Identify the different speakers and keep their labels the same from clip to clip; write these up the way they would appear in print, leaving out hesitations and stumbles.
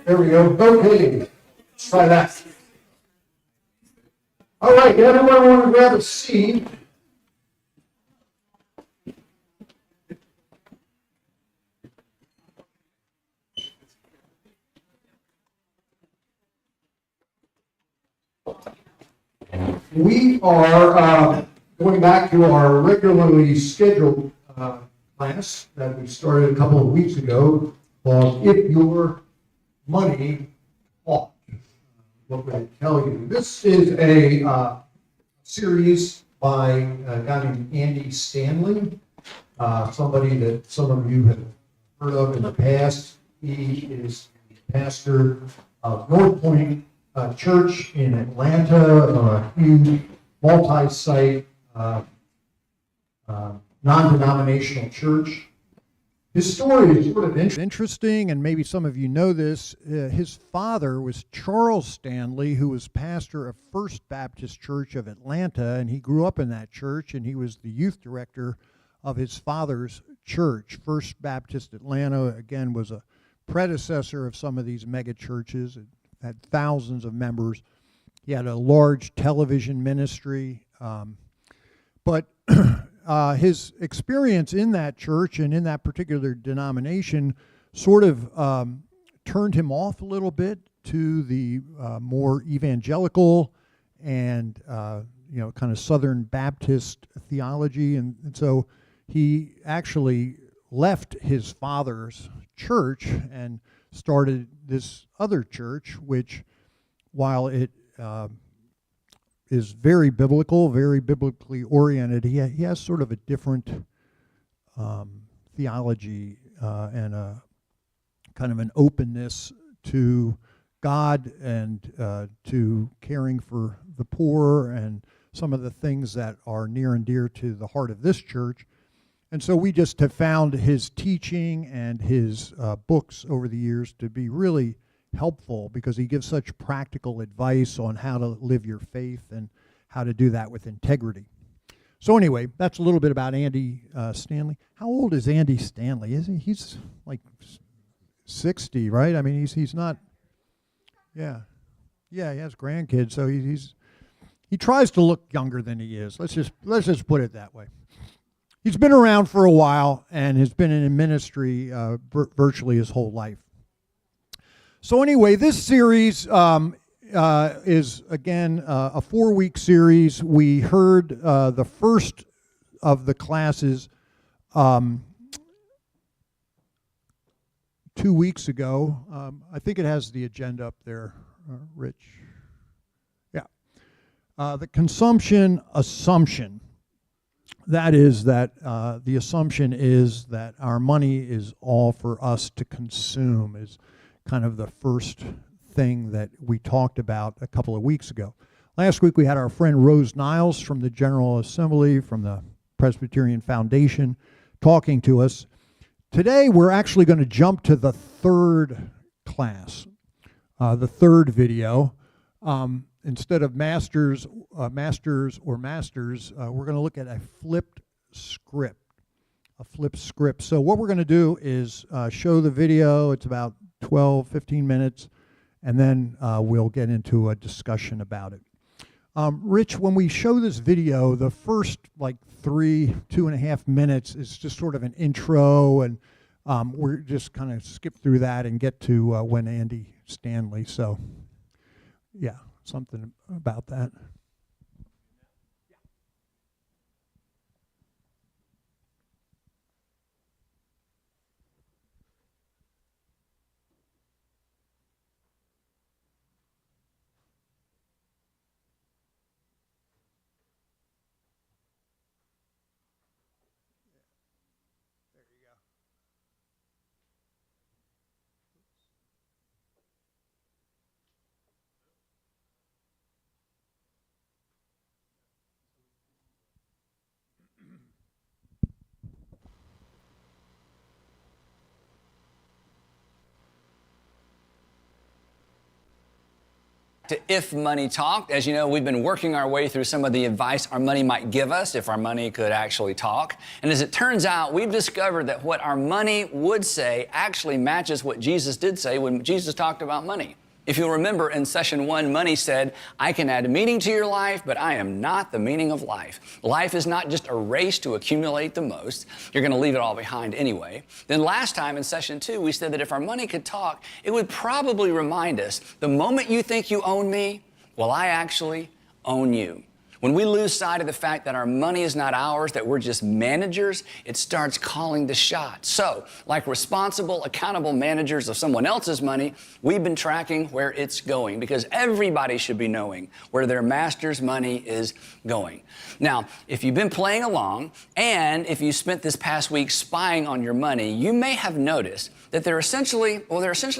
Speaker 1: There we go. Okay, let's try that. All right, everyone want to grab a seat. We are going back to our regularly scheduled class that we started a couple of weeks ago called If Your Money Talked. What would it tell you? This is a series by a guy named Andy Stanley, somebody that some of you have heard of in the past. He is the pastor of North Point Church in Atlanta, a huge multi-site non-denominational church. His story is sort of interesting, and maybe some of you know this. His father was Charles Stanley, who was pastor of First Baptist Church of Atlanta, and he grew up in that church, and he was the youth director of his father's church. First Baptist Atlanta, again, was a predecessor of some of these mega churches. It had thousands of members. He had a large television ministry, but his experience in that church and in that particular denomination sort of turned him off a little bit to the more evangelical and kind of Southern Baptist theology, and so he actually left his father's church and started this other church, which, while it is very biblical, very biblically oriented, he has sort of a different theology and a kind of an openness to God and to caring for the poor and some of the things that are near and dear to the heart of this church. And so we just have found his teaching and his books over the years to be really helpful, because he gives such practical advice on how to live your faith and how to do that with integrity. So anyway, that's a little bit about Andy Stanley. How old is Andy Stanley? Is he? He's like 60, right? I mean, he's not. Yeah, he has grandkids, so he tries to look younger than he is. Let's just put it that way. He's been around for a while and has been in ministry virtually his whole life. So anyway, this series is, again, a 4-week series. We heard the first of the classes 2 weeks ago. I think it has the agenda up there, Rich. Yeah. The consumption assumption. That is that the assumption is that our money is all for us to consume, is kind of the first thing that we talked about a couple of weeks ago. Last week we had our friend Rose Niles from the General Assembly, from the Presbyterian Foundation, talking to us. Today we're actually going to jump to the third class, the third video. Instead of masters, we're going to look at a flipped script. So what we're going to do is show the video. It's about 12, 15 minutes, and then we'll get into a discussion about it. Rich, when we show this video, the first like 2.5 minutes is just sort of an intro, and we're just kind of skip through that and get to when Andy Stanley. So, yeah. Something about that.
Speaker 2: To If Money Talked. As you know, we've been working our way through some of the advice our money might give us if our money could actually talk. And as it turns out, we've discovered that what our money would say actually matches what Jesus did say when Jesus talked about money. If you'll remember, in session 1, money said, I can add meaning to your life, but I am not the meaning of life. Life is not just a race to accumulate the most. You're going to leave it all behind anyway. Then last time in session 2, we said that if our money could talk, it would probably remind us, the moment you think you own me, well, I actually own you. When we lose sight of the fact that our money is not ours, that we're just managers, it starts calling the shots. So, like responsible, accountable managers of someone else's money, we've been tracking where it's going because everybody should be knowing where their master's money is going. Now, if you've been playing along and if you spent this past week spying on your money, you may have noticed that there are essentially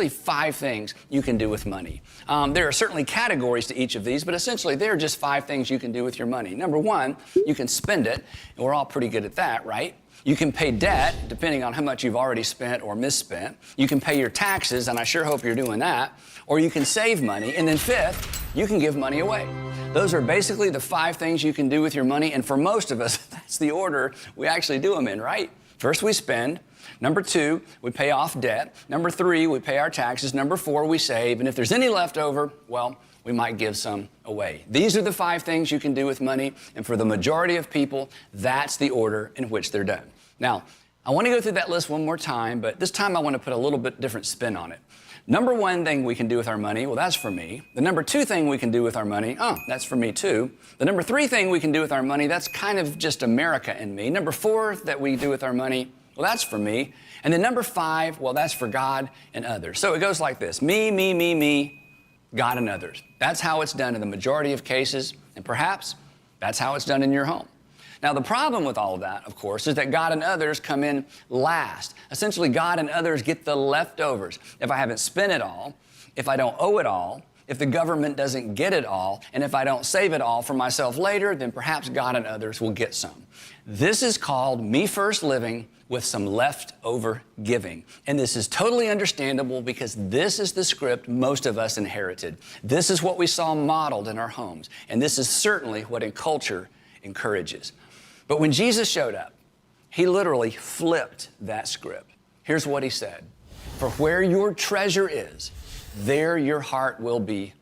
Speaker 2: 5 things you can do with money. There are certainly categories to each of these, but essentially there are just 5 things you can do with your money. Number 1, you can spend it, and we're all pretty good at that, right? You can pay debt, depending on how much you've already spent or misspent. You can pay your taxes, and I sure hope you're doing that. Or you can save money. And then 5th, you can give money away. Those are basically the 5 things you can do with your money, and for most of us, that's the order we actually do them in, right? First, we spend. Number 2, we pay off debt. Number 3, we pay our taxes. Number 4, we save. And if there's any left over, well, we might give some away. These are the 5 things you can do with money. And for the majority of people, that's the order in which they're done. Now, I want to go through that list one more time, but this time I want to put a little bit different spin on it. Number 1 thing we can do with our money, well, that's for me. The number 2 thing we can do with our money, that's for me too. The number 3 thing we can do with our money, that's kind of just America and me. Number 4 that we do with our money, well, that's for me. And then number 5, well, that's for God and others. So it goes like this: me, God and others. That's how it's done in the majority of cases, and perhaps that's how it's done in your home. Now, the problem with all of that, of course, is that God and others come in last. Essentially, God and others get the leftovers. If I haven't spent it all, if I don't owe it all, if the government doesn't get it all, and if I don't save it all for myself later, then perhaps God and others will get some. This is called me first living with some leftover giving. And this is totally understandable because this is the script most of us inherited. This is what we saw modeled in our homes. And this is certainly what a culture encourages. But when Jesus showed up, he literally flipped that script. Here's what he said: for where your treasure is, there your heart will be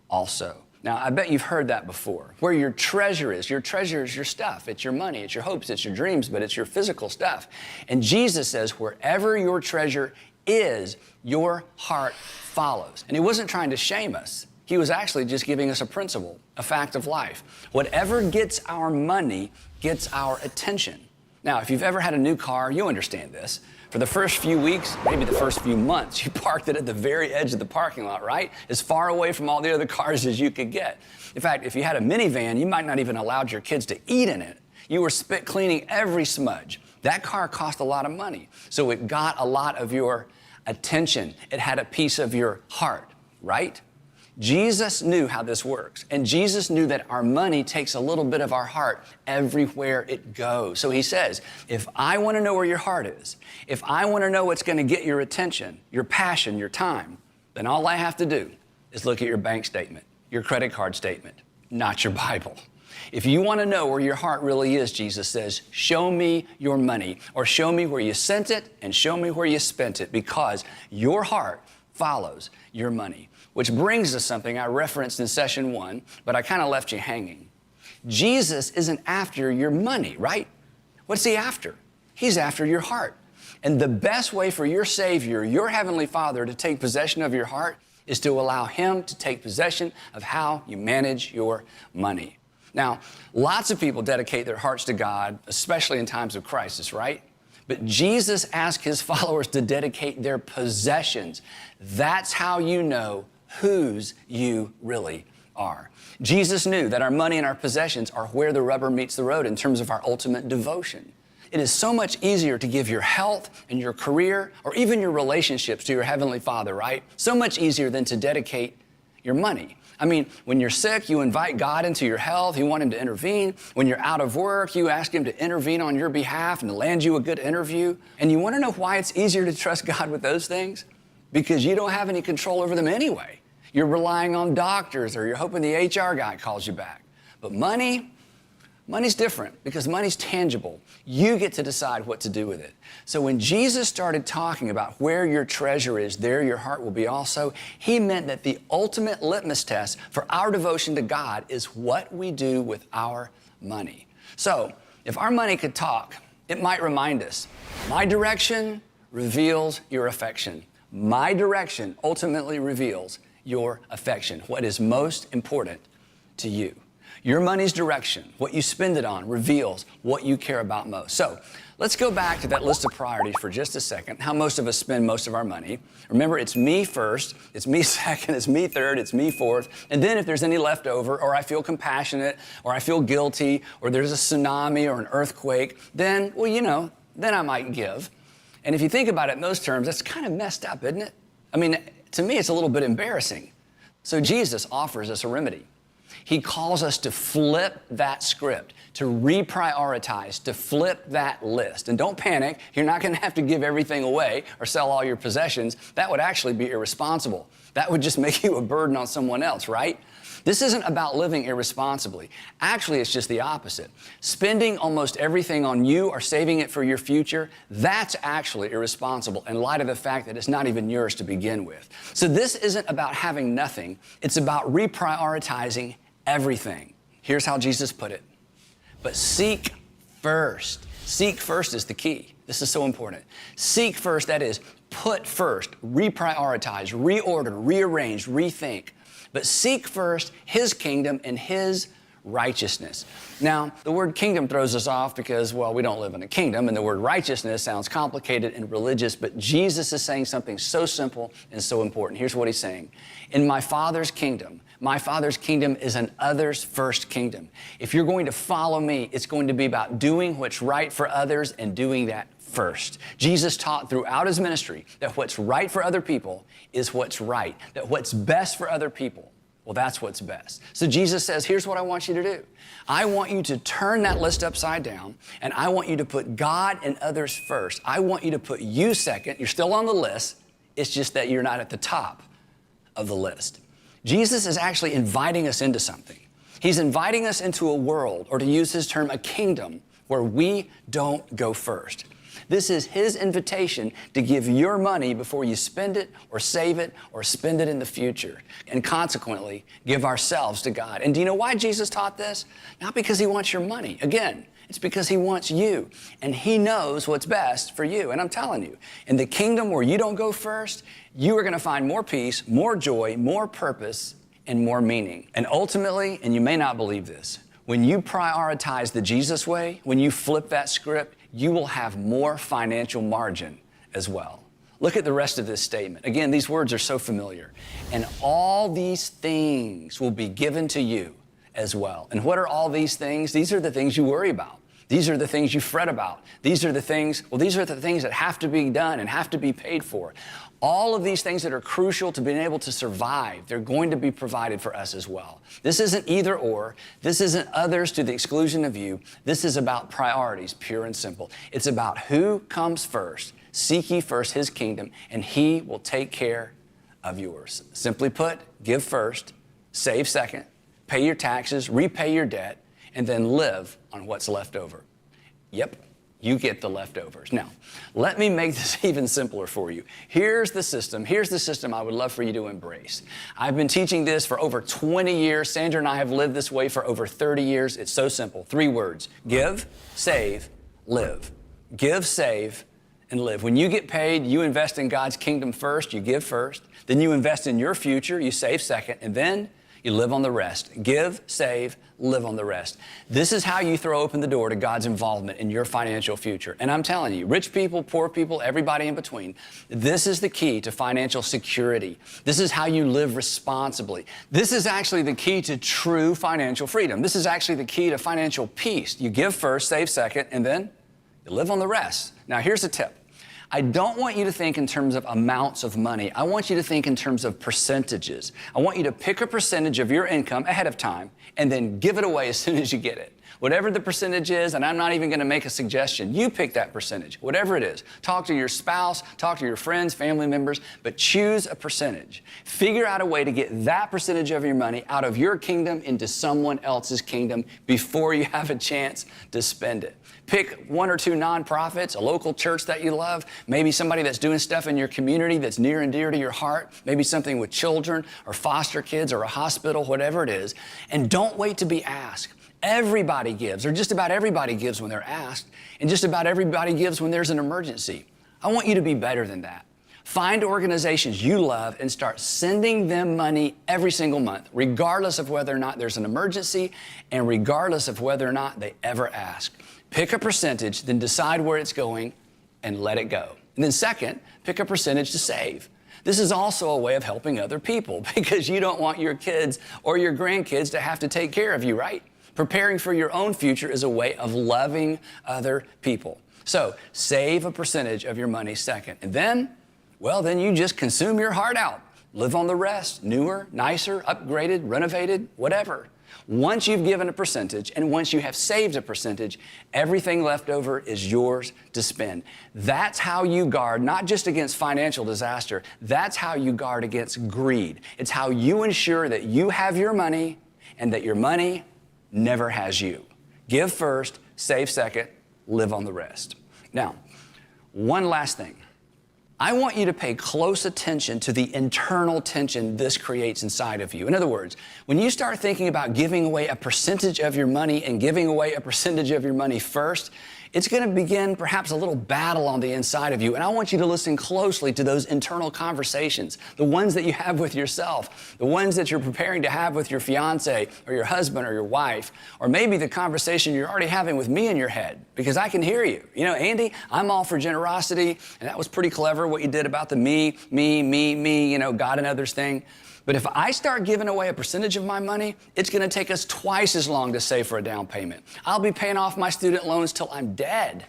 Speaker 2: also. Now, I bet you've heard that before. Where your treasure is your stuff. It's your money, it's your hopes, it's your dreams, but it's your physical stuff. And Jesus says, wherever your treasure is, your heart follows. And he wasn't trying to shame us. He was actually just giving us a principle, a fact of life. Whatever gets our money gets our attention. Now, if you've ever had a new car, you understand this. For the first few weeks, maybe the first few months, you parked it at the very edge of the parking lot, right? As far away from all the other cars as you could get. In fact, if you had a minivan, you might not even allowed your kids to eat in it. You were spit cleaning every smudge. That car cost a lot of money, so it got a lot of your attention. It had a piece of your heart, right? Jesus knew how this works, and Jesus knew that our money takes a little bit of our heart everywhere it goes. So he says, if I want to know where your heart is, if I want to know what's going to get your attention, your passion, your time, then all I have to do is look at your bank statement, your credit card statement, not your Bible. If you want to know where your heart really is, Jesus says, show me your money, or show me where you sent it and show me where you spent it, because your heart follows your money. Which brings us something I referenced in session 1, but I kind of left you hanging. Jesus isn't after your money, right? What's he after? He's after your heart. And the best way for your Savior, your Heavenly Father, to take possession of your heart is to allow him to take possession of how you manage your money. Now, lots of people dedicate their hearts to God, especially in times of crisis, right? But Jesus asked his followers to dedicate their possessions. That's how you know whose you really are. Jesus knew that our money and our possessions are where the rubber meets the road in terms of our ultimate devotion. It is so much easier to give your health and your career or even your relationships to your Heavenly Father, right? So much easier than to dedicate your money. I mean, when you're sick, you invite God into your health. You want him to intervene. When you're out of work, you ask him to intervene on your behalf and to land you a good interview. And you want to know why it's easier to trust God with those things? Because you don't have any control over them anyway. You're relying on doctors, or you're hoping the HR guy calls you back. But money's different because money's tangible. You get to decide what to do with it. So when Jesus started talking about where your treasure is, there your heart will be also, he meant that the ultimate litmus test for our devotion to God is what we do with our money. So if our money could talk, it might remind us, my direction reveals your affection. My direction ultimately reveals your affection, what is most important to you. Your money's direction, what you spend it on, reveals what you care about most. So let's go back to that list of priorities for just a second, how most of us spend most of our money. Remember, it's me first, it's me second, it's me third, it's me fourth, and then if there's any left over, or I feel compassionate, or I feel guilty, or there's a tsunami or an earthquake, then, well, you know, then I might give. And if you think about it in those terms, that's kind of messed up, isn't it? I mean, to me, it's a little bit embarrassing. So Jesus offers us a remedy. He calls us to flip that script, to reprioritize, to flip that list. And don't panic, you're not going to have to give everything away or sell all your possessions. That would actually be irresponsible. That would just make you a burden on someone else, right? This isn't about living irresponsibly. Actually, it's just the opposite. Spending almost everything on you or saving it for your future, that's actually irresponsible in light of the fact that it's not even yours to begin with. So this isn't about having nothing. It's about reprioritizing everything. Here's how Jesus put it. But seek first. Seek first is the key. This is so important. Seek first, that is, put first, reprioritize, reorder, rearrange, rethink. But seek first his kingdom and his righteousness. Now, the word kingdom throws us off because, well, we don't live in a kingdom, and the word righteousness sounds complicated and religious, but Jesus is saying something so simple and so important. Here's what he's saying. In my Father's kingdom is an others first kingdom. If you're going to follow me, it's going to be about doing what's right for others and doing that first. Jesus taught throughout his ministry that what's right for other people is what's right, that what's best for other people, well, that's what's best. So Jesus says, here's what I want you to do. I want you to turn that list upside down, and I want you to put God and others first. I want you to put you second. You're still on the list. It's just that you're not at the top of the list. Jesus is actually inviting us into something. He's inviting us into a world, or to use his term, a kingdom, where we don't go first. This is his invitation to give your money before you spend it or save it or spend it in the future, and consequently give ourselves to God. And do you know why Jesus taught this? Not because he wants your money. Again, it's because he wants you, and he knows what's best for you. And I'm telling you, in the kingdom where you don't go first, you are going to find more peace, more joy, more purpose, and more meaning. And ultimately, and you may not believe this, when you prioritize the Jesus way, when you flip that script, you will have more financial margin as well. Look at the rest of this statement. Again, these words are so familiar. And all these things will be given to you as well. And what are all these things? These are the things you worry about. These are the things you fret about. These are the things that have to be done and have to be paid for. All of these things that are crucial to being able to survive, they're going to be provided for us as well. This isn't either or. This isn't others to the exclusion of you. This is about priorities, pure and simple. It's about who comes first. Seek ye first his kingdom, and he will take care of yours. Simply put, give first, save second, pay your taxes, repay your debt, and then live on what's left over. Yep. You get the leftovers. Now, let me make this even simpler for you. Here's the system I would love for you to embrace. I've been teaching this for over 20 years. Sandra and I have lived this way for over 30 years. It's so simple. 3 words. Give, save, live. Give, save, and live. When you get paid, you invest in God's kingdom first, you give first. Then you invest in your future, you save second, and then you live on the rest. Give, save, live on the rest. This is how you throw open the door to God's involvement in your financial future. And I'm telling you, rich people, poor people, everybody in between, this is the key to financial security. This is how you live responsibly. This is actually the key to true financial freedom. This is actually the key to financial peace. You give first, save second, and then you live on the rest. Now, here's a tip. I don't want you to think in terms of amounts of money. I want you to think in terms of percentages. I want you to pick a percentage of your income ahead of time and then give it away as soon as you get it. Whatever the percentage is, and I'm not even going to make a suggestion, you pick that percentage, whatever it is. Talk to your spouse, talk to your friends, family members, but choose a percentage. Figure out a way to get that percentage of your money out of your kingdom into someone else's kingdom before you have a chance to spend it. Pick one or two nonprofits, a local church that you love, maybe somebody that's doing stuff in your community that's near and dear to your heart, maybe something with children or foster kids or a hospital, whatever it is, and don't wait to be asked. Everybody gives, or just about everybody gives when they're asked, and just about everybody gives when there's an emergency. I want you to be better than that. Find organizations you love and start sending them money every single month, regardless of whether or not there's an emergency and regardless of whether or not they ever ask. Pick a percentage, then decide where it's going and let it go. And then second, pick a percentage to save. This is also a way of helping other people because you don't want your kids or your grandkids to have to take care of you, right? Preparing for your own future is a way of loving other people. So save a percentage of your money second. And then you just consume your heart out. Live on the rest, newer, nicer, upgraded, renovated, whatever. Once you've given a percentage and once you have saved a percentage, everything left over is yours to spend. That's how you guard, not just against financial disaster, that's how you guard against greed. It's how you ensure that you have your money and that your money never has you. Give first, save second, live on the rest. Now, one last thing. I want you to pay close attention to the internal tension this creates inside of you. In other words, when you start thinking about giving away a percentage of your money and giving away a percentage of your money first, it's going to begin perhaps a little battle on the inside of you. And I want you to listen closely to those internal conversations, the ones that you have with yourself, the ones that you're preparing to have with your fiance or your husband or your wife, or maybe the conversation you're already having with me in your head, because I can hear you. You know, Andy, I'm all for generosity, and that was pretty clever what you did about the me, you know, God and others thing. But if I start giving away a percentage of my money, it's going to take us twice as long to save for a down payment. I'll be paying off my student loans till I'm dead.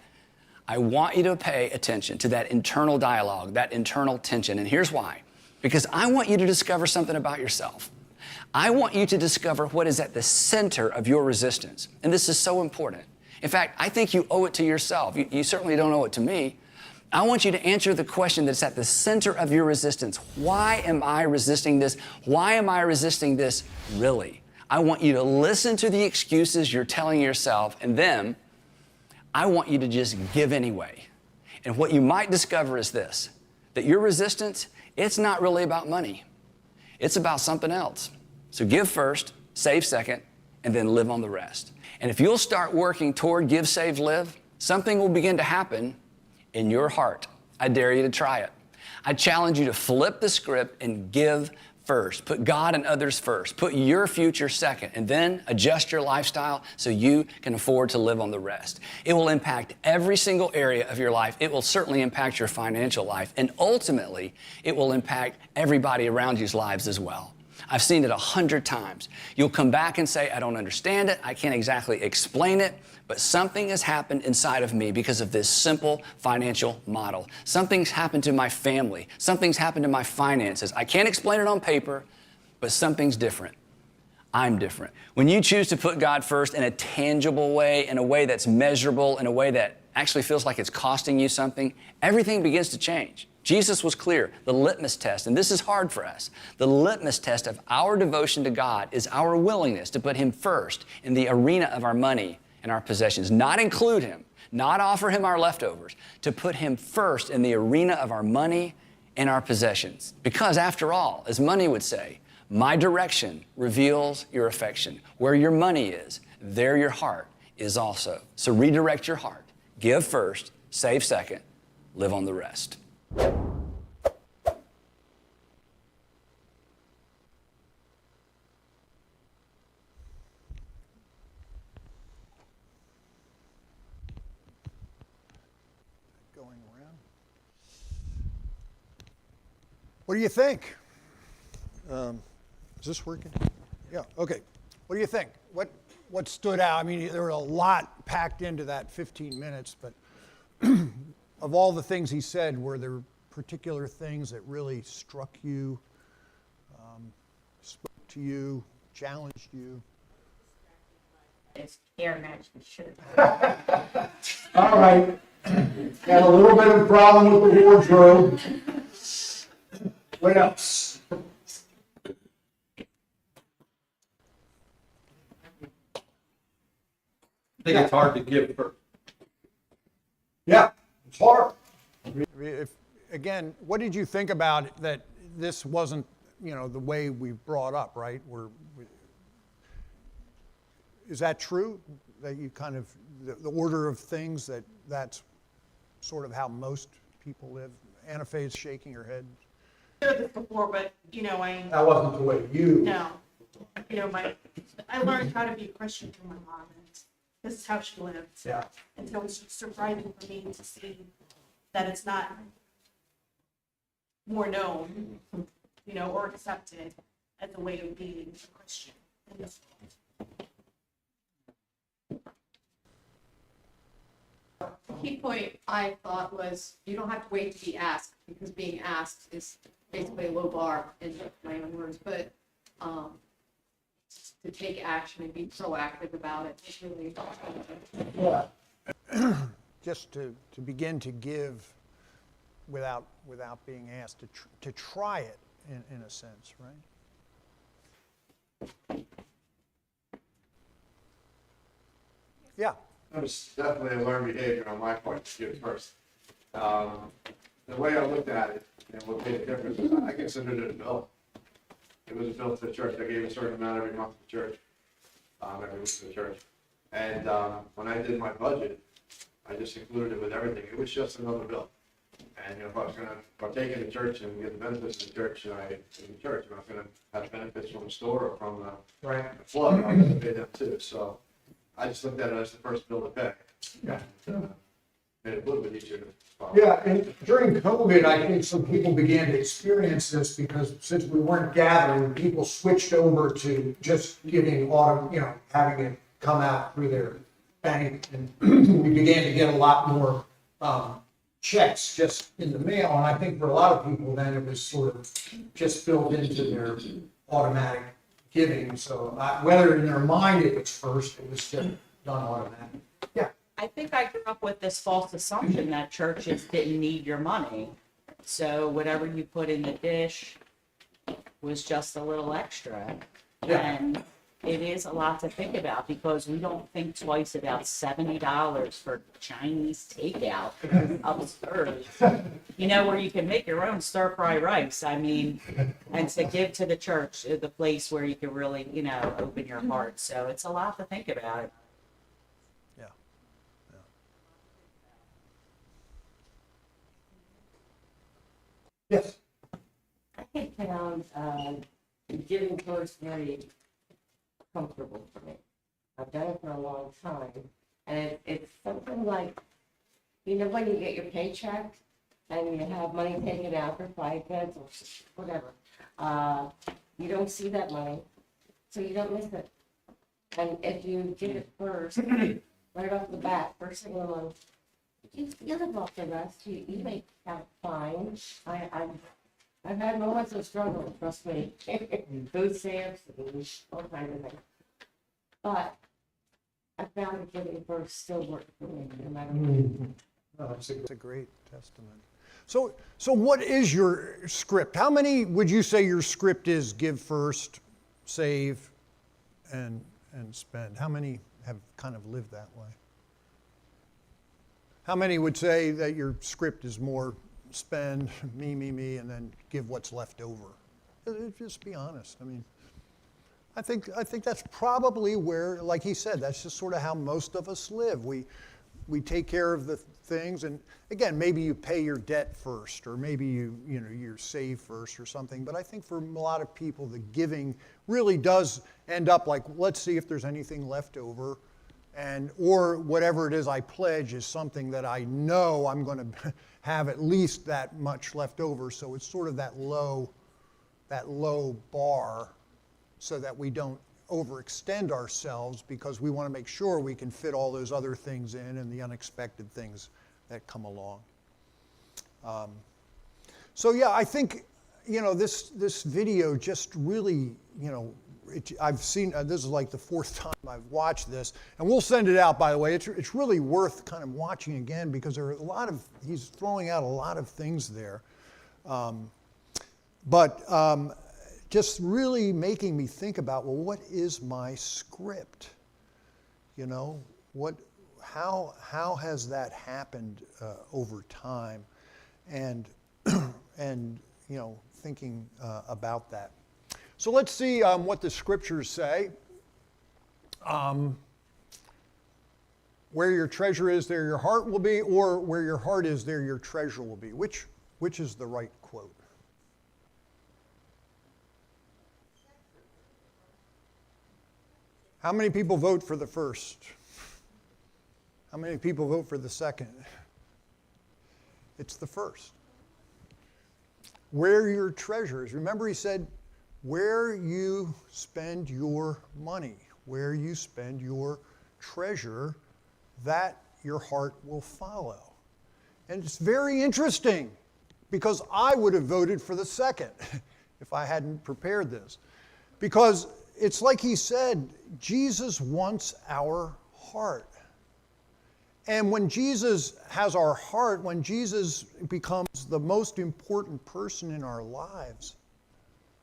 Speaker 2: I want you to pay attention to that internal dialogue, that internal tension. And here's why. Because I want you to discover something about yourself. I want you to discover what is at the center of your resistance. And this is so important. In fact, I think you owe it to yourself. You certainly don't owe it to me. I want you to answer the question that's at the center of your resistance. Why am I resisting this? Why am I resisting this really? I want you to listen to the excuses you're telling yourself, and then I want you to just give anyway. And what you might discover is this, that your resistance, it's not really about money. It's about something else. So give first, save second, and then live on the rest. And if you'll start working toward give, save, live, something will begin to happen in your heart. I dare you to try it. I challenge you to flip the script and give first. Put God and others first. Put your future second, and then adjust your lifestyle so you can afford to live on the rest. It will impact every single area of your life. It will certainly impact your financial life, and ultimately, it will impact everybody around you's lives as well. I've seen it 100 times. You'll come back and say, I don't understand it. I can't exactly explain it, but something has happened inside of me because of this simple financial model. Something's happened to my family. Something's happened to my finances. I can't explain it on paper, but something's different. I'm different. When you choose to put God first in a tangible way, in a way that's measurable, in a way that actually feels like it's costing you something, everything begins to change. Jesus was clear. The litmus test, and this is hard for us, the litmus test of our devotion to God is our willingness to put Him first in the arena of our money and our possessions, not include Him, not offer Him our leftovers, to put Him first in the arena of our money and our possessions. Because after all, as money would say, my direction reveals your affection. Where your money is, there your heart is also. So redirect your heart. Give first, save second, live on the rest.
Speaker 1: Going around. What do you think? Is this working? Yeah, okay. What do you think? What stood out? I mean, there was a lot packed into that 15 minutes, but of all the things he said, were there particular things that really struck you, spoke to you, challenged you?
Speaker 3: It's hair match the shirt.
Speaker 1: All right. Got a little bit of a problem with the wardrobe. What else?
Speaker 4: I think it's hard to give first.
Speaker 1: Yeah, it's hard. Again, what did you think about it, that this wasn't, the way we brought up, right? Is that true? That you kind of, the order of things, that's sort of how most people live? Anna Faye's shaking her head.
Speaker 5: I've heard this before, but
Speaker 1: That wasn't the way you.
Speaker 5: no, I learned how to be a Christian from my mom, and this is how she lived.
Speaker 1: Yeah.
Speaker 5: And so it's just surprising for me to see that it's not more known, or accepted as a way of being a Christian in this world.
Speaker 6: The key point I thought was you don't have to wait to be asked, because being asked is basically a low bar in my own words, but to take action and be proactive about it is really important.
Speaker 1: Just to begin to give without being asked, to try it in a sense, right? Yeah.
Speaker 7: That was definitely a learned behavior on my part to give first. The way I looked at it, and what made a difference is I considered it a bill. It was a bill to the church. I gave a certain amount every month to the church, every week to the church. And when I did my budget, I just included it with everything. It was just another bill. And if I was going to partake in the church and get the benefits of the church, if I was going to have benefits from the store or from the flood, I was going to pay them too. So I just looked at it as the first bill to pay.
Speaker 1: Yeah.
Speaker 7: Made it a little bit easier to follow.
Speaker 1: Yeah, and during COVID, I think some people began to experience this because since we weren't gathering, people switched over to just giving having it come out through their bank, and we began to get a lot more checks just in the mail. And I think for a lot of people, then it was sort of just built into their automatic giving. So whether in their mind it was first, it was just done automatic. Yeah.
Speaker 3: I think I grew up with this false assumption that churches didn't need your money. So whatever you put in the dish was just a little extra.
Speaker 1: Yeah.
Speaker 3: And it is a lot to think about because we don't think twice about $70 for Chinese takeout. Absurd. Where you can make your own stir-fry rice. I mean, and to give to the church, the place where you can really, open your heart. So it's a lot to think about.
Speaker 1: Yeah. Yes.
Speaker 8: I found giving first very comfortable for me. I've done it for a long time, and it's something like, when you get your paycheck and you have money taken out for 5 cents or whatever, you don't see that money, so you don't miss it. And if you give it first, right off the bat, first thing of the month, you live off the rest. You make out fine. I've had moments of struggle, trust me. Food stamps and all kinds of things. But I found that giving first still worked for me, no matter what.
Speaker 1: It's a great testament. So what is your script? How many would you say your script is? Give first, save, and spend. How many have kind of lived that way? How many would say that your script is more spend, me, and then give what's left over? Just be honest. I mean, I think that's probably where, like he said, that's just sort of how most of us live. We take care of the things, and again, maybe you pay your debt first, or maybe you save first or something. But I think for a lot of people, the giving really does end up like, let's see if there's anything left over, or whatever it is I pledge is something that I know I'm going to have at least that much left over. So it's sort of that low bar, so that we don't overextend ourselves, because we want to make sure we can fit all those other things in and the unexpected things that come along. So yeah, I think this video just really I've seen, this is like the fourth time I've watched this, and we'll send it out, by the way. It's really worth kind of watching again because there are a lot of, he's throwing out a lot of things there. But just really making me think about, well, what is my script? You know, how has that happened over time? And, and you know, thinking about that. So let's see what the scriptures say. Where your treasure is, there your heart will be, or where your heart is, there your treasure will be. Which is the right quote? How many people vote for the first? How many people vote for the second? It's the first. Where your treasure is. Remember, he said, where you spend your money, where you spend your treasure, that your heart will follow. And it's very interesting because I would have voted for the second if I hadn't prepared this. Because it's like he said, Jesus wants our heart. And when Jesus has our heart, when Jesus becomes the most important person in our lives,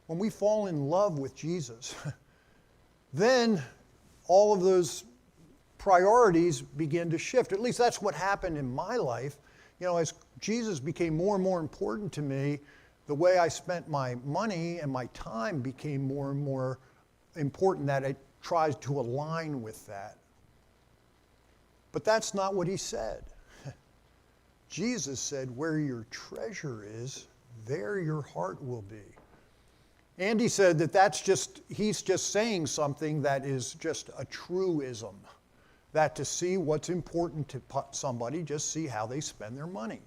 Speaker 1: when we fall in love with Jesus, then all of those priorities begin to shift. At least that's what happened in my life. You know, as Jesus became more and more important to me, the way I spent my money and my time became more and more important, that it tries to align with that. But that's not what he said. Jesus said, where your treasure is, there your heart will be. Andy said that he's just saying something that is just a truism. That to see what's important to somebody, just see how they spend their money.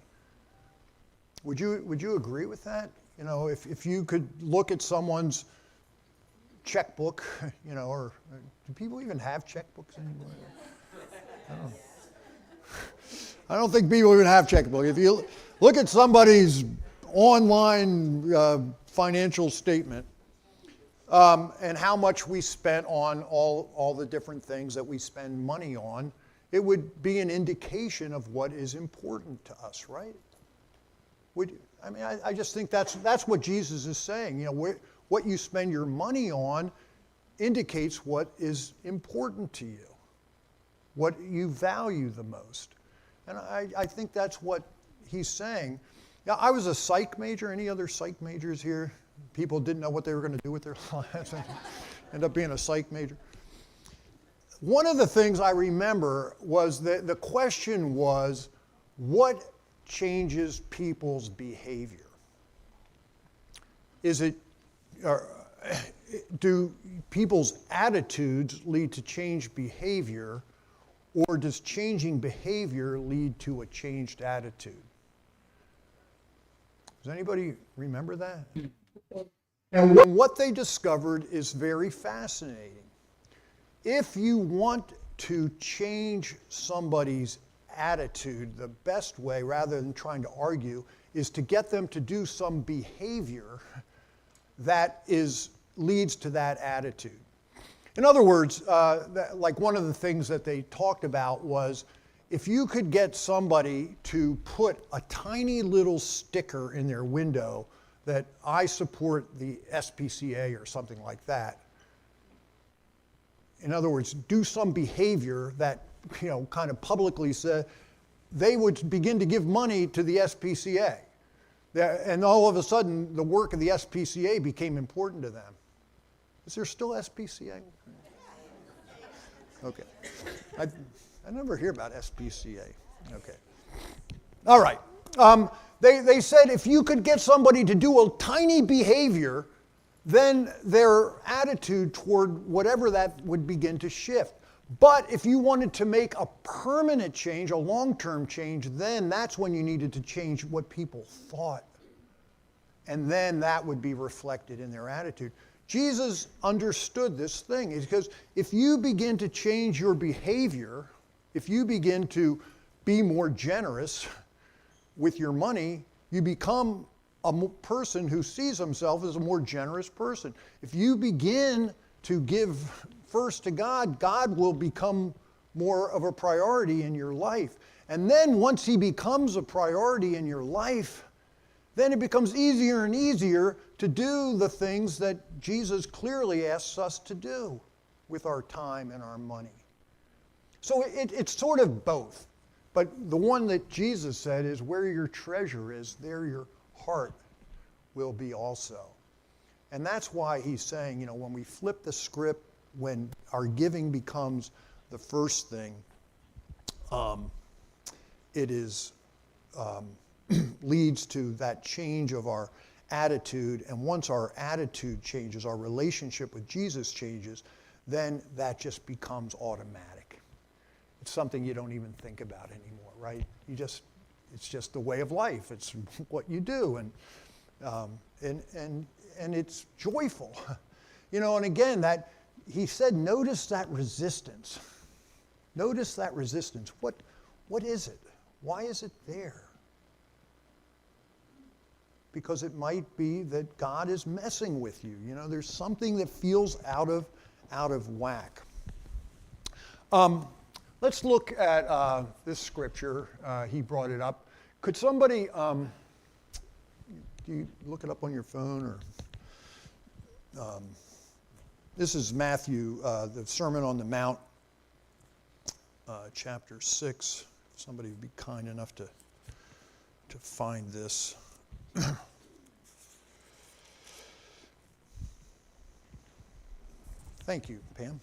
Speaker 1: Would you agree with that? You know, if you could look at someone's checkbook, you know, or do people even have checkbooks anymore? I don't think people even have checkbooks. If you look at somebody's online financial statement and how much we spent on all the different things that we spend money on, it would be an indication of what is important to us, right? I just think that's what Jesus is saying. You know, what you spend your money on indicates what is important to you, what you value the most. And I think that's what he's saying. Yeah, I was a psych major. Any other psych majors here? People didn't know what they were going to do with their lives and end up being a psych major. One of the things I remember was that the question was, what changes people's behavior? Do people's attitudes lead to changed behavior, or does changing behavior lead to a changed attitude? Does anybody remember that? And what they discovered is very fascinating. If you want to change somebody's attitude, the best way, rather than trying to argue, is to get them to do some behavior that leads to that attitude. In other words, like one of the things that they talked about was, if you could get somebody to put a tiny little sticker in their window that I support the SPCA or something like that. In other words, do some behavior that, you know, kind of publicly said, they would begin to give money to the SPCA. And all of a sudden, the work of the SPCA became important to them. Is there still SPCA? Okay. I never hear about SPCA. Okay. All right. They said if you could get somebody to do a tiny behavior, then their attitude toward whatever that would begin to shift. But if you wanted to make a permanent change, a long-term change, then that's when you needed to change what people thought. And then that would be reflected in their attitude. Jesus understood this thing, because if you begin to change your behavior, if you begin to be more generous with your money, you become a person who sees himself as a more generous person. If you begin to give first to God, God will become more of a priority in your life. And then once he becomes a priority in your life, then it becomes easier and easier to do the things that Jesus clearly asks us to do with our time and our money. So it's sort of both. But the one that Jesus said is, where your treasure is, there your heart will be also. And that's why he's saying, you know, when we flip the script, when our giving becomes the first thing, it is leads to that change of our attitude. And once our attitude changes, our relationship with Jesus changes, then that just becomes automatic. It's something you don't even think about anymore, right? It's just the way of life. It's what you do, and it's joyful, you know. And again, that he said, notice that resistance. Notice that resistance. What is it? Why is it there? Because it might be that God is messing with you. You know, there's something that feels out of whack. Let's look at this scripture. He brought it up. Could somebody, do you look it up on your phone? Or this is Matthew, the Sermon on the Mount, chapter 6. If somebody would be kind enough to find this. Thank you, Pam.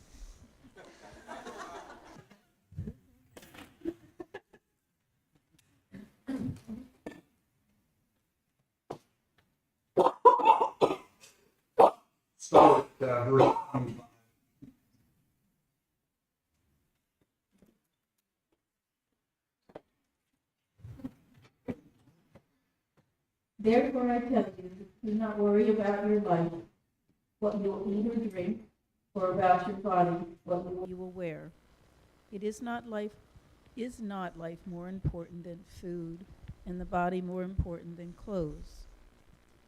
Speaker 4: Start at verse 25.
Speaker 9: Therefore I tell you, do not worry about your life, what you will eat or drink, or about your body, what you will wear. Is not life more important than food, and the body more important than clothes?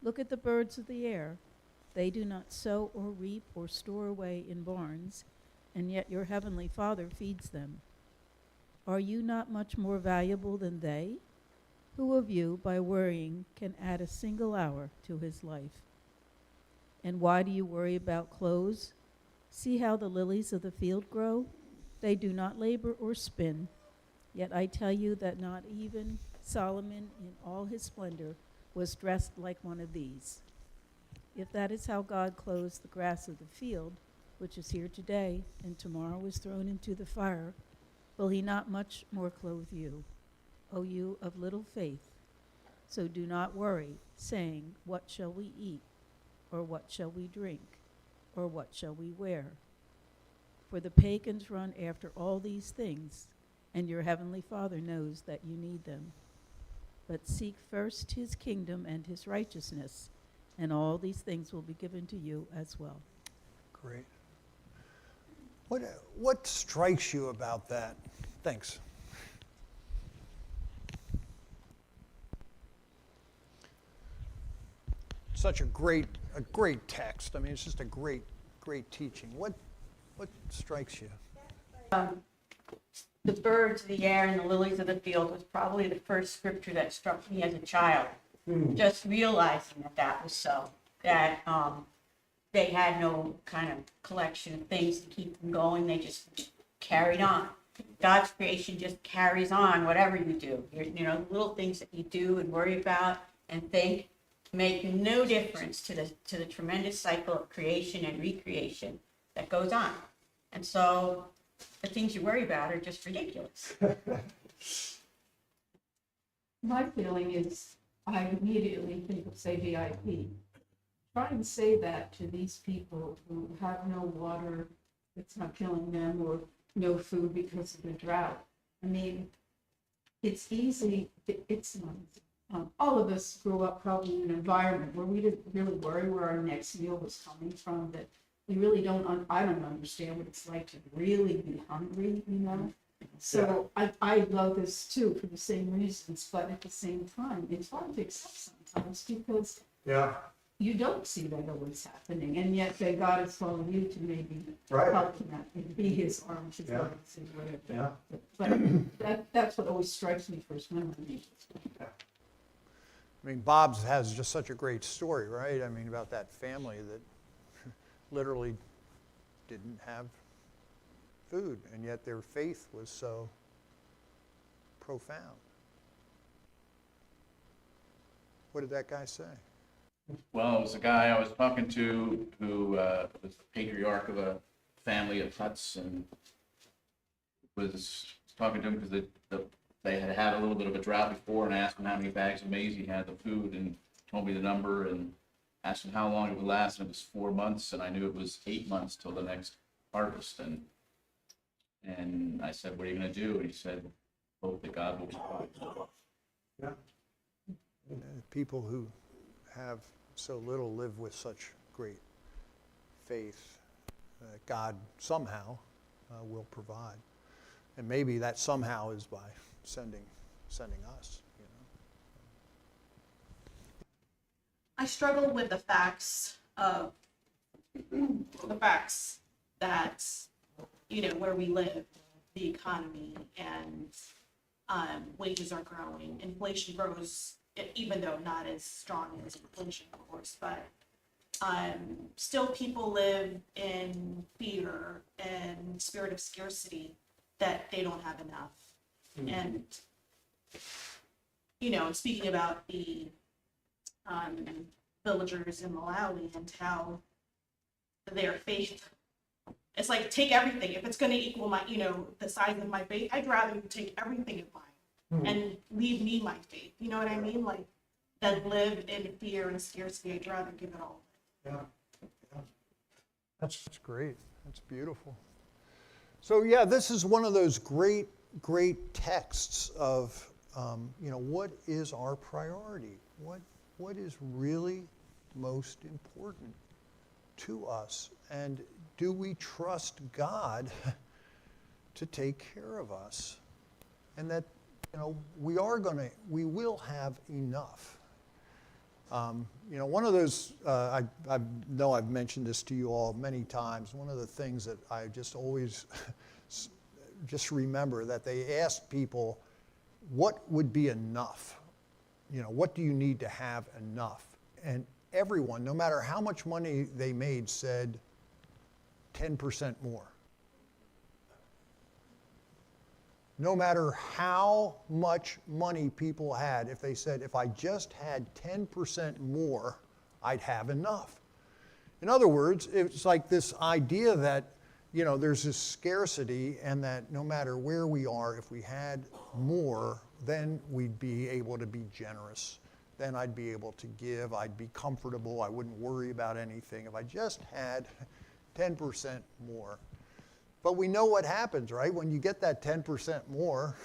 Speaker 9: Look at the birds of the air. They do not sow or reap or store away in barns, and yet your heavenly Father feeds them. Are you not much more valuable than they? Who of you, by worrying, can add a single hour to his life? And why do you worry about clothes? See how the lilies of the field grow? They do not labor or spin. Yet I tell you that not even Solomon in all his splendor was dressed like one of these. If that is how God clothes the grass of the field, which is here today and tomorrow is thrown into the fire, will he not much more clothe you, O you of little faith? So do not worry, saying, what shall we eat? Or what shall we drink? Or what shall we wear? For the pagans run after all these things, and your heavenly Father knows that you need them. But seek first his kingdom and his righteousness, and all these things will be given to you as well.
Speaker 1: Great. What strikes you about that? Thanks. Such a great text. I mean, it's just a great teaching. What strikes you?
Speaker 3: The birds of the air and the lilies of the field was probably the first scripture that struck me as a child. Just realizing that was so. That they had no kind of collection of things to keep them going. They just carried on. God's creation just carries on, whatever you do. Little things that you do and worry about and think make no difference to the tremendous cycle of creation and recreation that goes on. And so the things you worry about are just ridiculous.
Speaker 9: My feeling is I immediately think of, say, VIP. Try and say that to these people who have no water that's not killing them or no food because of the drought. I mean, it's easy. It's all of us grew up probably in an environment where we didn't really worry where our next meal was coming from, that we really don't, I don't understand what it's like to really be hungry, So I love this too for the same reasons, but at the same time, it's hard to accept sometimes because you don't see that always happening, and yet that God is calling you to maybe
Speaker 1: Right.
Speaker 9: help him out and be his arms, his
Speaker 1: Yeah.
Speaker 9: legs, and whatever. But that's what always strikes me first when I read it.
Speaker 1: I mean, Bob's has just such a great story, right? I mean, about that family that literally didn't have food, and yet their faith was so profound. What did that guy say?
Speaker 10: Well, it was a guy I was talking to who was the patriarch of a family of huts, and was talking to him because they had had a little bit of a drought before, and I asked him how many bags of maize he had, the food, and told me the number, and asked him how long it would last, and it was 4 months, and I knew it was 8 months till the next harvest, and I said, what are you going to do? And he said, hope that God will provide.
Speaker 1: People who have so little live with such great faith that God somehow will provide. And maybe that somehow is by sending us, you know.
Speaker 5: I struggle with the facts that, you know, where we live, the economy, and wages are growing. Inflation grows, even though not as strong as inflation, of course, but still people live in fear and spirit of scarcity that they don't have enough. And, you know, speaking about the villagers in Malawi and how their faith, it's like, take everything. If it's going to equal my, you know, the size of my faith, I'd rather you take everything of mine and leave me my faith. You know what I mean? Like, that live in fear and scarcity, I'd rather give it all.
Speaker 1: Yeah. That's great. That's beautiful. So yeah, this is one of those great texts of, you know, what is our priority? What is really most important to us? And do we trust God to take care of us? And that, you know, we will have enough. You know, one of those, I know I've mentioned this to you all many times, one of the things that I just always just remember, that they asked people, what would be enough? You know, what do you need to have enough? And everyone, no matter how much money they made, said 10% more. No matter how much money people had, if they said, if I just had 10% more, I'd have enough. In other words, it's like this idea that, you know, there's this scarcity, and that no matter where we are, if we had more, then we'd be able to be generous. Then I'd be able to give. I'd be comfortable. I wouldn't worry about anything if I just had 10% more. But we know what happens, right? When you get that 10% more,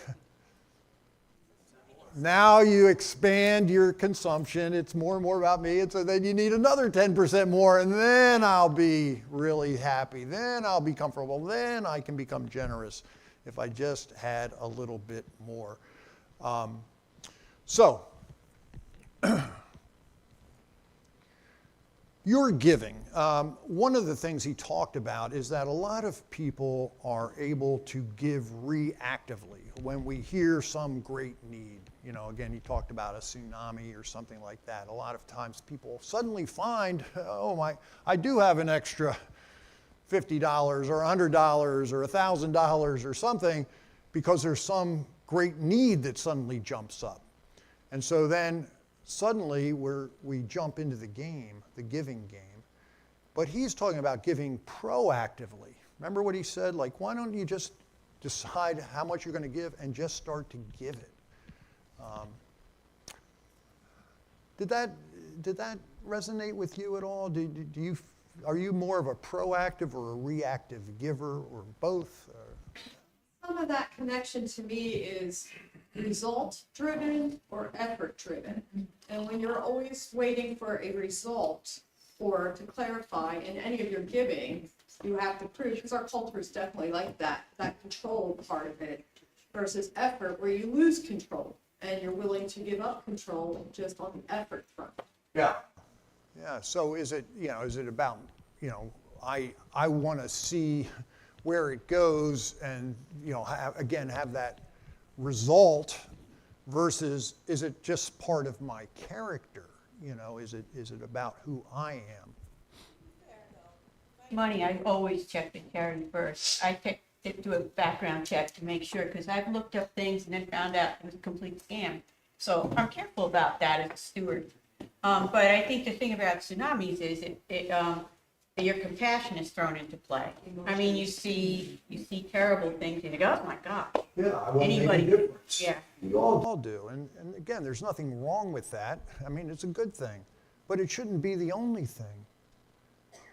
Speaker 1: now you expand your consumption. It's more and more about me. And so then you need another 10% more, and then I'll be really happy. Then I'll be comfortable. Then I can become generous if I just had a little bit more. So, your giving. One of the things he talked about is that a lot of people are able to give reactively when we hear some great need. You know, again, he talked about a tsunami or something like that. A lot of times people suddenly find, oh, I do have an extra $50 or $100 or $1,000 or something, because there's some great need that suddenly jumps up. And so then suddenly we jump into the game, the giving game. But he's talking about giving proactively. Remember what he said? Like, why don't you just decide how much you're going to give and just start to give it? Did that resonate with you at all? Are you more of a proactive or a reactive giver, or both?
Speaker 6: Some of that connection to me is result-driven or effort-driven. And when you're always waiting for a result or to clarify in any of your giving, you have to prove, because our culture is definitely like that control part of it, versus effort, where you lose control and you're willing to give up control just on the effort front.
Speaker 1: Yeah. Yeah, so is it about, I want to see where it goes and, have that result versus is it just part of my character? Is it about who I am?
Speaker 11: Money, I always check the charity first. I do a background check to make sure, because I've looked up things and then found out it was a complete scam. So I'm careful about that as a steward. But I think the thing about tsunamis is your compassion is thrown into play. I mean, you see terrible things and you go, oh my God.
Speaker 1: Yeah, I want to make a difference.
Speaker 11: Yeah.
Speaker 1: We all do. And again, there's nothing wrong with that. I mean, it's a good thing. But it shouldn't be the only thing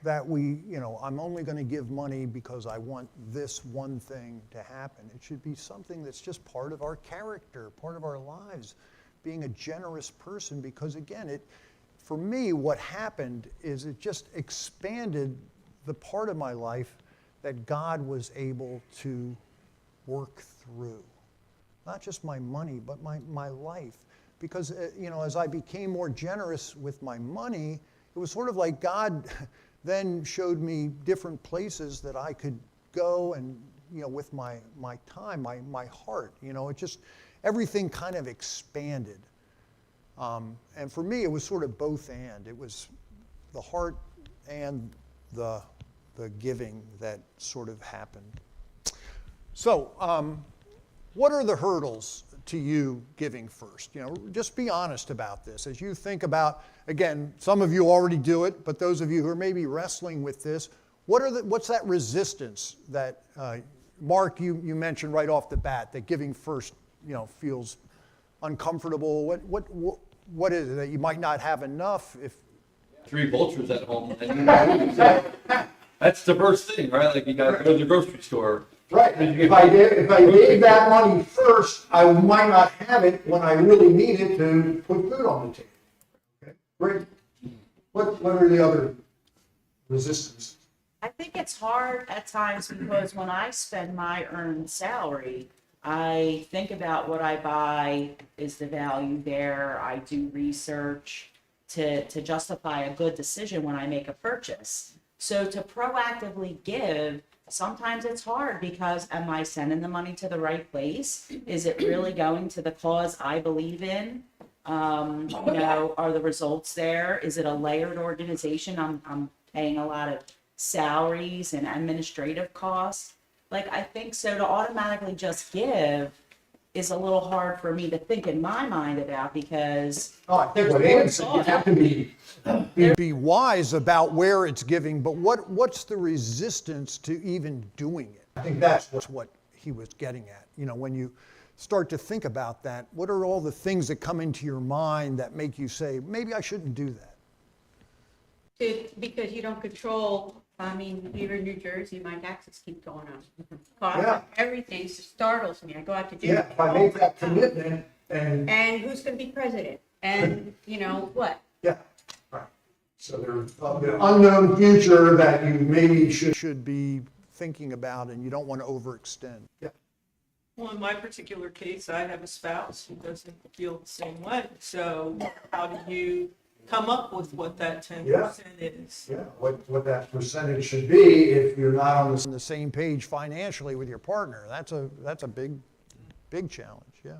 Speaker 1: that I'm only going to give money because I want this one thing to happen. It should be something that's just part of our character, part of our lives, being a generous person, because again, for me, what happened is it just expanded the part of my life that God was able to work through. Not just my money, but my life. Because, as I became more generous with my money, it was sort of like God then showed me different places that I could go and, with my time, my heart, it just, everything kind of expanded. And for me, it was sort of both and. It was the heart and the giving that sort of happened. So, what are the hurdles to you giving first? Just be honest about this. As you think about, again, some of you already do it, but those of you who are maybe wrestling with this, what's that resistance that, Mark, you mentioned right off the bat, that giving first, feels uncomfortable? What is it, that you might not have enough? If
Speaker 12: 3 vultures at home, and that's the first thing, right? Like, you got to go to the grocery store.
Speaker 1: Right. If I gave that money first, I might not have it when I really need it to put food on the table. Okay, great. What are the other resistances?
Speaker 3: I think it's hard at times because when I spend my earned salary, I think about what I buy, is the value there. I do research to justify a good decision when I make a purchase. So to proactively give, sometimes it's hard because am I sending the money to the right place? Is it really going to the cause I believe in? Are the results there? Is it a layered organization? I'm paying a lot of salaries and administrative costs. Like, I think so to automatically just give is a little hard for me to think in my mind about, because
Speaker 1: I think what Ann said, you have to be wise about where it's giving, but what's the resistance to even doing it? I think that's what he was getting at. When you start to think about that, what are all the things that come into your mind that make you say, maybe I shouldn't do that?
Speaker 11: Because you don't control. I mean, here in New Jersey, my taxes keep going up. Everything startles me. I go out to dinner.
Speaker 1: Yeah, if I make that commitment
Speaker 11: and who's going to be president? And what?
Speaker 1: Yeah, right. So there's the unknown future that you maybe should be thinking about, and you don't want to overextend. Yeah.
Speaker 13: Well, in my particular case, I have a spouse who doesn't feel the same way. So how do you come up with what that 10% is?
Speaker 1: Yeah, what that percentage should be if you're not on the same page financially with your partner. That's a big challenge. Yeah.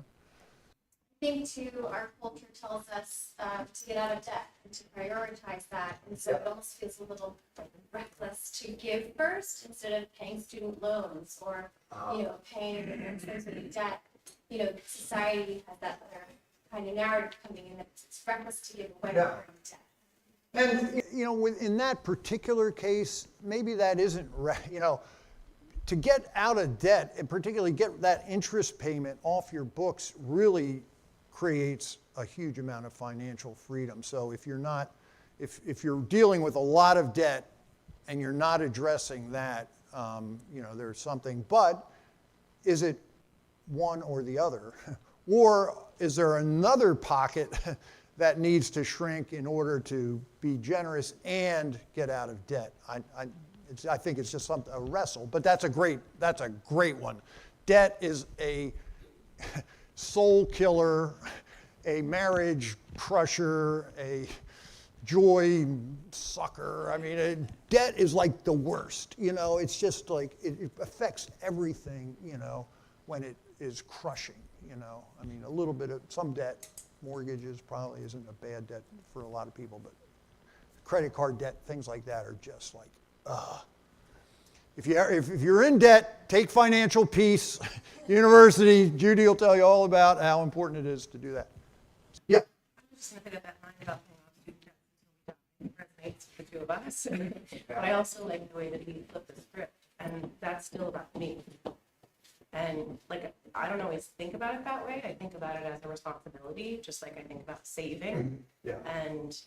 Speaker 14: I think too, our culture tells us to get out of debt and to prioritize that, and so it almost feels a little reckless to give first instead of paying student loans or paying your expensive debt. Society has that other kind of narrative coming in that it's reckless to give away more debt.
Speaker 1: And in that particular case, maybe that isn't to get out of debt and particularly get that interest payment off your books really creates a huge amount of financial freedom. So if you're dealing with a lot of debt and you're not addressing that, there's something. But is it one or the other? Or is there another pocket that needs to shrink in order to be generous and get out of debt? I think it's just a wrestle, but that's a great one. Debt is a soul killer, a marriage crusher, a joy sucker. I mean, debt is like the worst. It's just like it affects everything. When it is crushing. I mean, a little bit of some debt, mortgages probably isn't a bad debt for a lot of people, but credit card debt, things like that are just like, If you're in debt, take Financial Peace University. Judy will tell you all about how important it is to do that. Yeah.
Speaker 15: I'm just going to pick up that line about paying off student debt until we die. It resonates with the two of us. But I also like the way that he flipped the script, and that's still about me. And like, I don't always think about it that way. I think about it as a responsibility, just like I think about saving and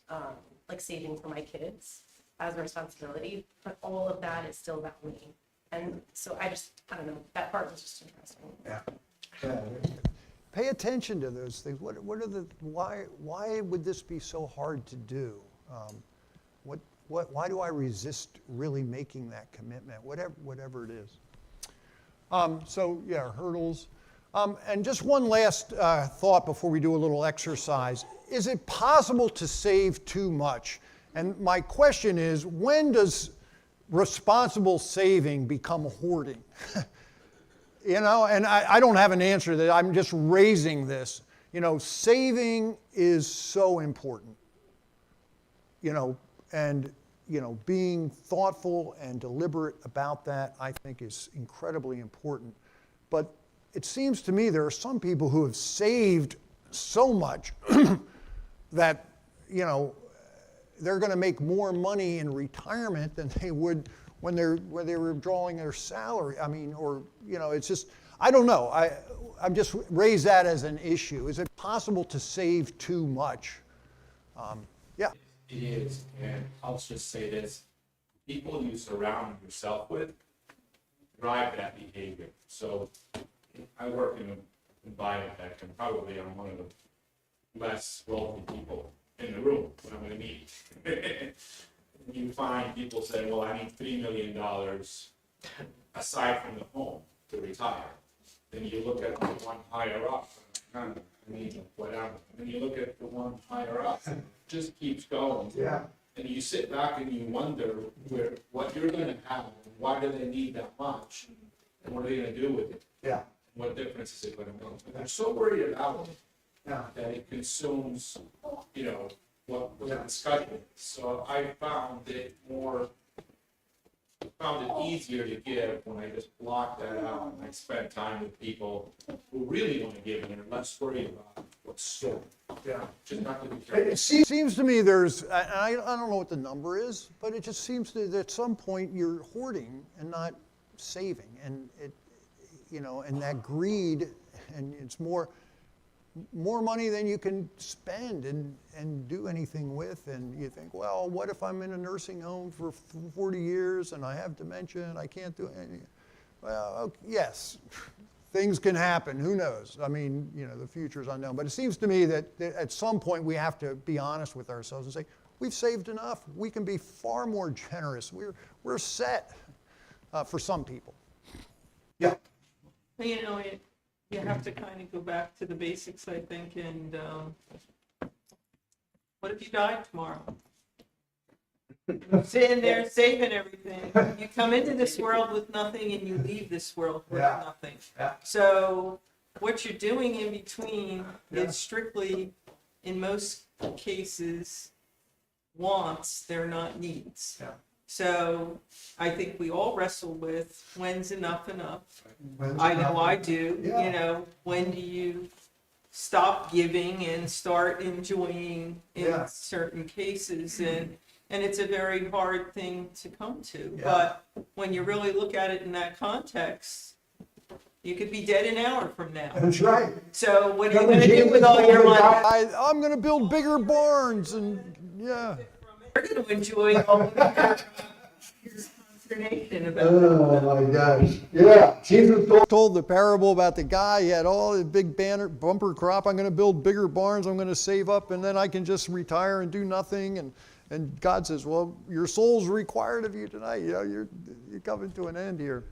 Speaker 15: like saving for my kids as a responsibility. But all of that is still about me. And so I don't know, that part was just interesting.
Speaker 1: Yeah. Pay attention to those things. What are why would this be so hard to do? Why do I resist really making that commitment? Whatever it is. Hurdles. And just one last thought before we do a little exercise. Is it possible to save too much? And my question is, when does responsible saving become hoarding? And I don't have an answer to that. I'm just raising this. Saving is so important. Being thoughtful and deliberate about that, I think, is incredibly important. But it seems to me there are some people who have saved so much that, they're going to make more money in retirement than they would when they were drawing their salary. I mean, it's just, I don't know. I'm just raised that as an issue. Is it possible to save too much? Yeah.
Speaker 16: It is, and I'll just say this. People you surround yourself with drive that behavior. So I work in a biotech, and probably I'm one of the less wealthy people in the room when I'm going to meet. You find people saying, well, I need $3 million aside from the home to retire. Then you look at the one higher up, whatever. And then you look at the one higher up, and it just keeps going.
Speaker 1: Yeah.
Speaker 16: And you sit back and you wonder what you're going to have, and why do they need that much, and what are they going to do with it?
Speaker 1: Yeah.
Speaker 16: What difference is it going to make? And they're so worried about it that it consumes, what the discussion is. So I found it easier to give when I just block that out and I spend time with people who really want to give and are less worried about what's stored. Yeah. Just not to be careful.
Speaker 1: It seems to me there's, I don't know what the number is, but it just seems that at some point you're hoarding and not saving, and and that greed, and it's more money than you can spend and do anything with, and you think, well, what if I'm in a nursing home for 40 years and I have dementia and I can't do anything? Well, yes, things can happen. Who knows? I mean, the future is unknown. But it seems to me that at some point we have to be honest with ourselves and say, we've saved enough. We can be far more generous. We're set for some people. Yeah.
Speaker 13: But, you have to kind of go back to the basics, I think, and what if you died tomorrow? You're sitting there saving everything. You come into this world with nothing and you leave this world with nothing.
Speaker 1: Yeah.
Speaker 13: So what you're doing in between is strictly, in most cases, wants, they're not needs.
Speaker 1: Yeah.
Speaker 13: So I think we all wrestle with, when's enough enough?
Speaker 1: When's
Speaker 13: I
Speaker 1: enough
Speaker 13: know I
Speaker 1: enough?
Speaker 13: do.
Speaker 1: Yeah.
Speaker 13: When do you stop giving and start enjoying in certain cases? And it's a very hard thing to come to.
Speaker 1: Yeah.
Speaker 13: But when you really look at it in that context, you could be dead an hour from now.
Speaker 1: That's right.
Speaker 13: So what are you going to do with all your money?
Speaker 1: I'm going to build bigger barns, and yeah.
Speaker 13: You're going to enjoy all of your consternation about
Speaker 1: Oh my gosh. Yeah. Jesus told the parable about the guy. He had all the big bumper crop. I'm going to build bigger barns. I'm going to save up, and then I can just retire and do nothing. And God says, well, your soul's required of you tonight. You're coming to an end here.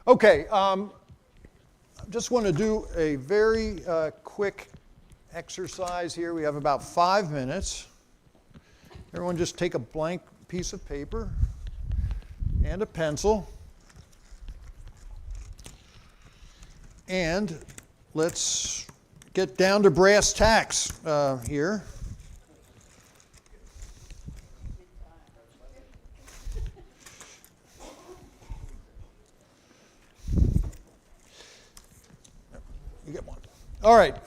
Speaker 1: Okay. I just want to do a very quick exercise here. We have about 5 minutes. Everyone just take a blank piece of paper and a pencil. And let's get down to brass tacks here. You get one. All right.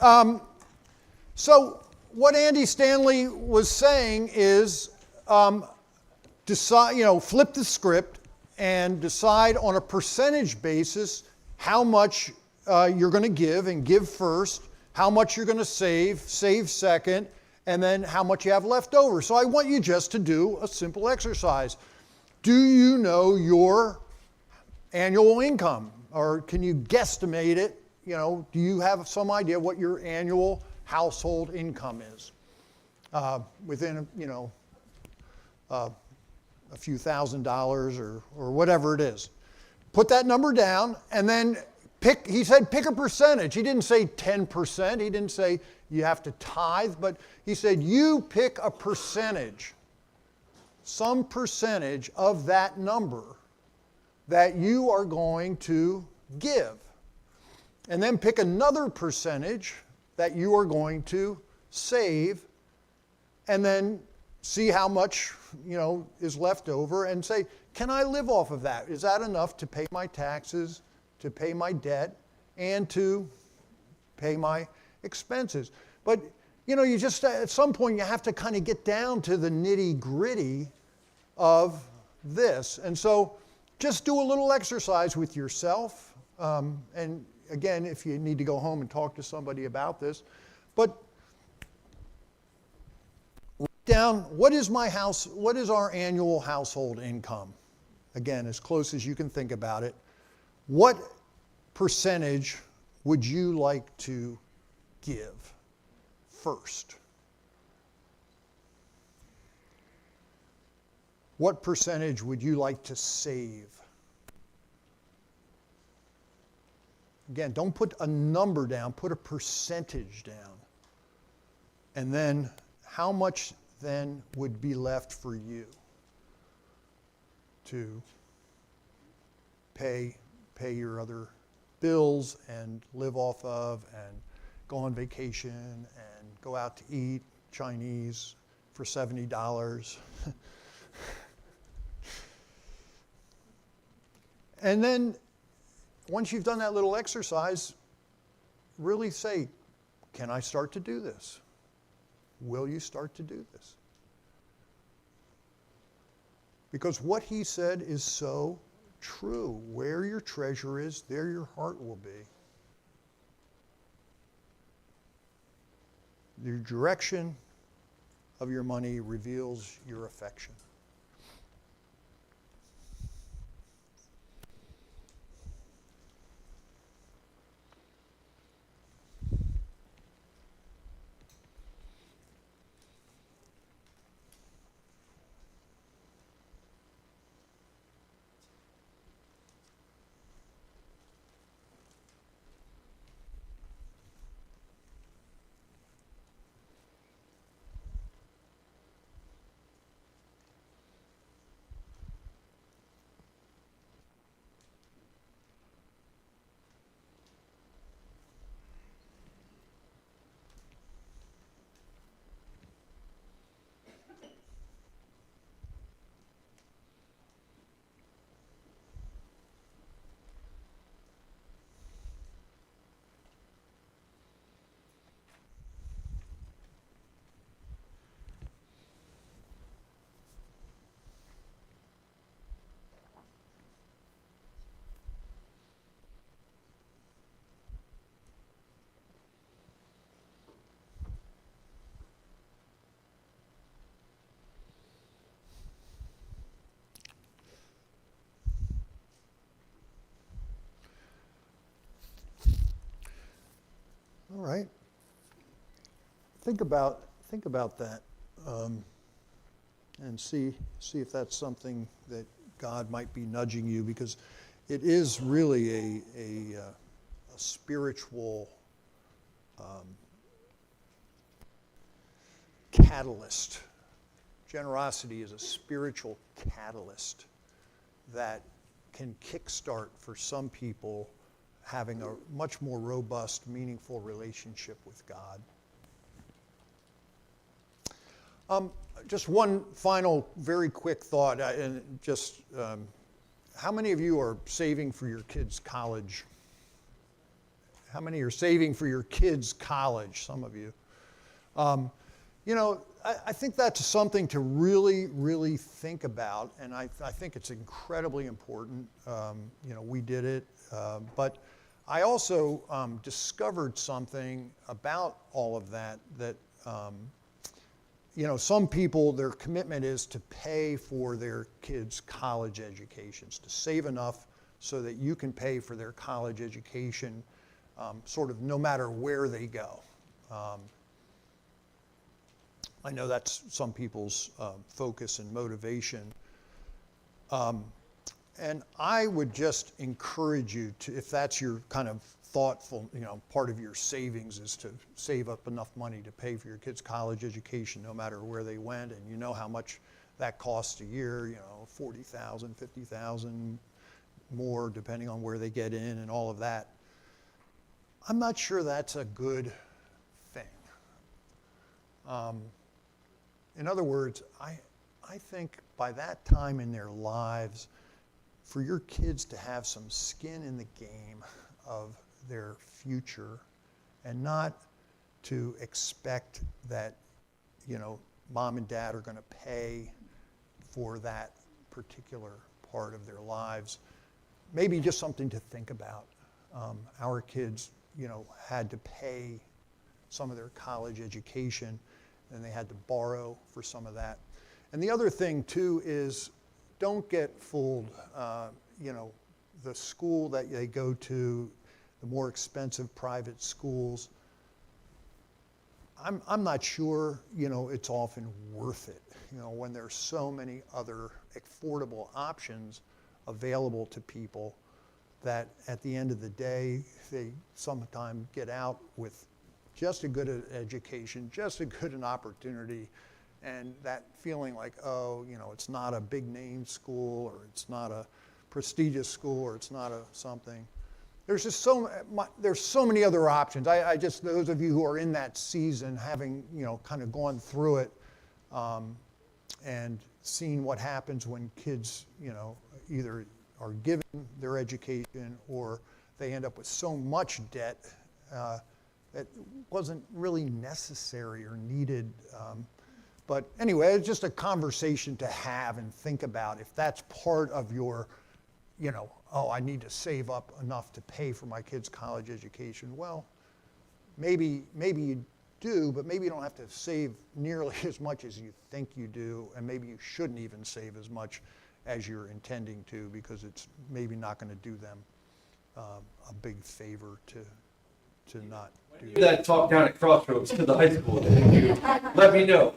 Speaker 1: So what Andy Stanley was saying is decide, flip the script and decide on a percentage basis how much you're going to give, and give first, how much you're going to save second, and then how much you have left over. So I want you just to do a simple exercise. Do you know your annual income? Or can you guesstimate it? Do you have some idea what your annual household income is? Within, a few $1,000s or whatever it is. Put that number down and then he said pick a percentage. He didn't say 10%. He didn't say you have to tithe, but he said you pick a percentage, some percentage of that number that you are going to give. And then pick another percentage that you are going to save, and then see how much, is left over, and say, can I live off of that? Is that enough to pay my taxes, to pay my debt, and to pay my expenses? But, you just, at some point, you have to kind of get down to the nitty-gritty of this. And so just do a little exercise with yourself. And again, if you need to go home and talk to somebody about this, but write down what is our annual household income? Again, as close as you can think about it. What percentage would you like to give first? What percentage would you like to save? Again, don't put a number down, put a percentage down. And then how much then would be left for you to pay your other bills and live off of, and go on vacation and go out to eat Chinese for $70. And then once you've done that little exercise, really say, can I start to do this? Will you start to do this? Because what he said is so true. Where your treasure is, there your heart will be. The direction of your money reveals your affection. All right. Think about that, and see if that's something that God might be nudging you, because it is really a spiritual catalyst Generosity is a spiritual catalyst that can kickstart for some people having a much more robust, meaningful relationship with God. Just one final, very quick thought, and just how many of you are saving for your kids' college? How many are saving for your kids' college? Some of you. You know, I think that's something to really, really think about, and I think it's incredibly important. You know, we did it, but I also discovered something about all of that, you know, some people, their commitment is to pay for their kids' college educations, to save enough so that you can pay for their college education, sort of no matter where they go. I know that's some people's focus and motivation. And I would just encourage you to, if that's your kind of thoughtful, you know, part of your savings is to save up enough money to pay for your kids' college education no matter where they went, and you know how much that costs a year, you know, $40,000, $50,000 more depending on where they get in and all of that. I'm not sure that's a good thing. In other words, I think by that time in their lives, for your kids to have some skin in the game of their future and not to expect that, you know, mom and dad are going to pay for that particular part of their lives. Maybe just something to think about. Our kids, you know, had to pay some of their college education, and they had to borrow for some of that. And the other thing, too, is don't get fooled. You know, the school that they go to, the more expensive private schools, I'm not sure, you know, it's often worth it, you know, when there's so many other affordable options available to people that at the end of the day, they sometimes get out with just as good an education, just as good an opportunity, and that feeling like, oh, you know, it's not a big name school, or it's not a prestigious school, or it's not a something. There's just there's so many other options. I just, those of you who are in that season, having, you know, kind of gone through it, and seen what happens when kids, you know, either are given their education or they end up with so much debt that wasn't really necessary or needed. But anyway, it's just a conversation to have and think about. If that's part of your, you know, oh, I need to save up enough to pay for my kid's college education. Well, maybe you do, but maybe you don't have to save nearly as much as you think you do, and maybe you shouldn't even save as much as you're intending to, because it's maybe not going to do them a big favor to not do
Speaker 12: Do that talk down at Crossroads to the high school. Let me know.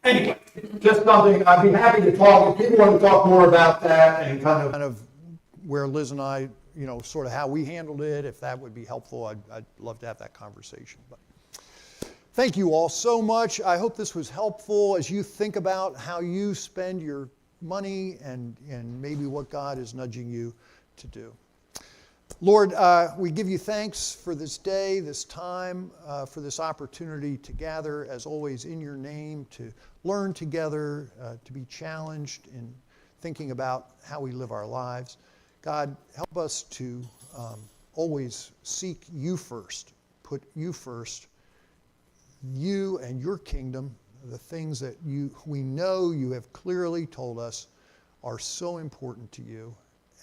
Speaker 1: Anyway, just something, I'd be happy to talk, if people want to talk more about that and kind of where Liz and I, you know, sort of how we handled it, if that would be helpful, I'd love to have that conversation. But thank you all so much. I hope this was helpful as you think about how you spend your money and maybe what God is nudging you to do. Lord, we give you thanks for this day, this time, for this opportunity to gather, as always, in your name, to learn together, to be challenged in thinking about how we live our lives. God, help us to always seek you first, put you first, you and your kingdom, the things that we know you have clearly told us are so important to you,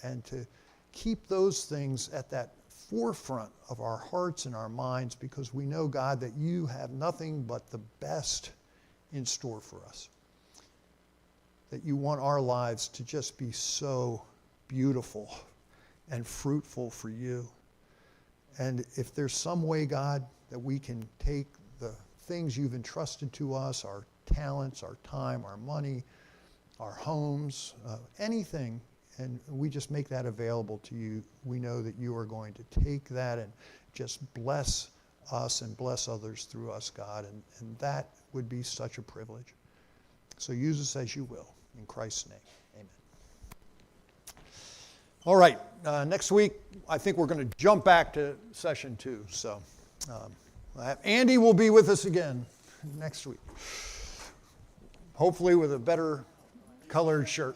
Speaker 1: and to keep those things at that forefront of our hearts and our minds, because we know, God, that you have nothing but the best in store for us. That you want our lives to just be so beautiful and fruitful for you. And if there's some way, God, that we can take the things you've entrusted to us, our talents, our time, our money, our homes, anything, and we just make that available to you, we know that you are going to take that and just bless us and bless others through us, God. And that would be such a privilege. So use us as you will. In Christ's name, amen. All right, next week, I think we're going to jump back to session 2. So Andy will be with us again next week. Hopefully with a better colored shirt.